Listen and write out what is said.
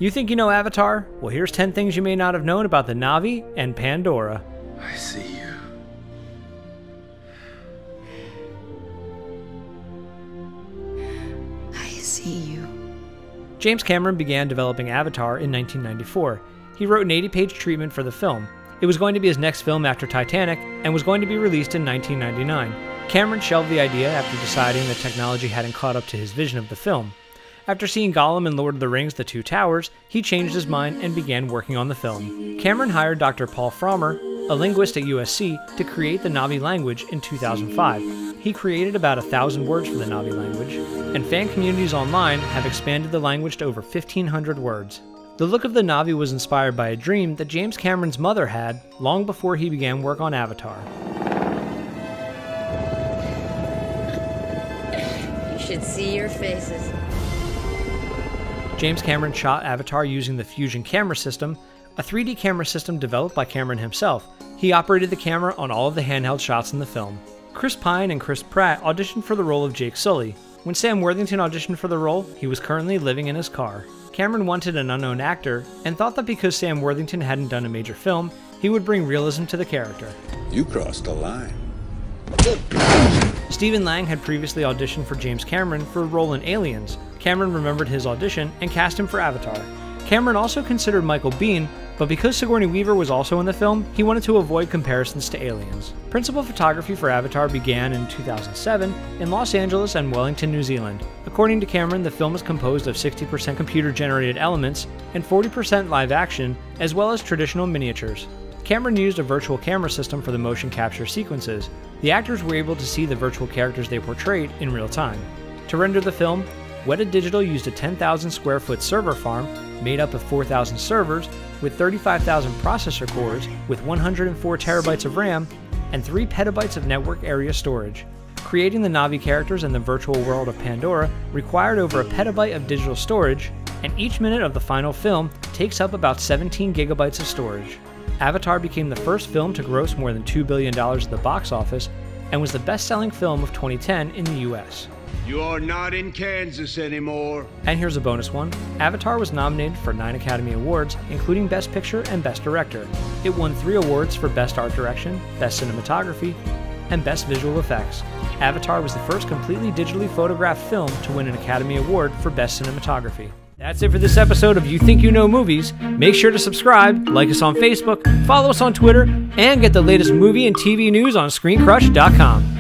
You think you know Avatar? Well, here's 10 things you may not have known about the Na'vi and Pandora. I see you. I see you. James Cameron began developing Avatar in 1994. He wrote an 80-page treatment for the film. It was going to be his next film after Titanic and was going to be released in 1999. Cameron shelved the idea after deciding that technology hadn't caught up to his vision of the film. After seeing Gollum in Lord of the Rings: The Two Towers, he changed his mind and began working on the film. Cameron hired Dr. Paul Frommer, a linguist at USC, to create the Na'vi language in 2005. He created about 1,000 words for the Na'vi language, and fan communities online have expanded the language to over 1,500 words. The look of the Na'vi was inspired by a dream that James Cameron's mother had long before he began work on Avatar. You should see your faces. James Cameron shot Avatar using the Fusion camera system, a 3D camera system developed by Cameron himself. He operated the camera on all of the handheld shots in the film. Chris Pine and Chris Pratt auditioned for the role of Jake Sully. When Sam Worthington auditioned for the role, he was currently living in his car. Cameron wanted an unknown actor and thought that because Sam Worthington hadn't done a major film, he would bring realism to the character. You crossed a line. Stephen Lang had previously auditioned for James Cameron for a role in Aliens. Cameron remembered his audition and cast him for Avatar. Cameron also considered Michael Biehn, but because Sigourney Weaver was also in the film, he wanted to avoid comparisons to Aliens. Principal photography for Avatar began in 2007 in Los Angeles and Wellington, New Zealand. According to Cameron, the film is composed of 60% computer-generated elements and 40% live action, as well as traditional miniatures. Cameron used a virtual camera system for the motion capture sequences. The actors were able to see the virtual characters they portrayed in real time. To render the film, Weta Digital used a 10,000 square foot server farm made up of 4,000 servers with 35,000 processor cores with 104 terabytes of RAM and 3 petabytes of network area storage. Creating the Na'vi characters in the virtual world of Pandora required over a petabyte of digital storage, and each minute of the final film takes up about 17 gigabytes of storage. Avatar became the first film to gross more than $2 billion at the box office and was the best-selling film of 2010 in the US. You are not in Kansas anymore. And here's a bonus one. Avatar was nominated for 9 Academy Awards, including Best Picture and Best Director. It won 3 awards for Best Art Direction, Best Cinematography, and Best Visual Effects. Avatar was the first completely digitally photographed film to win an Academy Award for Best Cinematography. That's it for this episode of You Think You Know Movies. Make sure to subscribe, like us on Facebook, follow us on Twitter, and get the latest movie and TV news on ScreenCrush.com.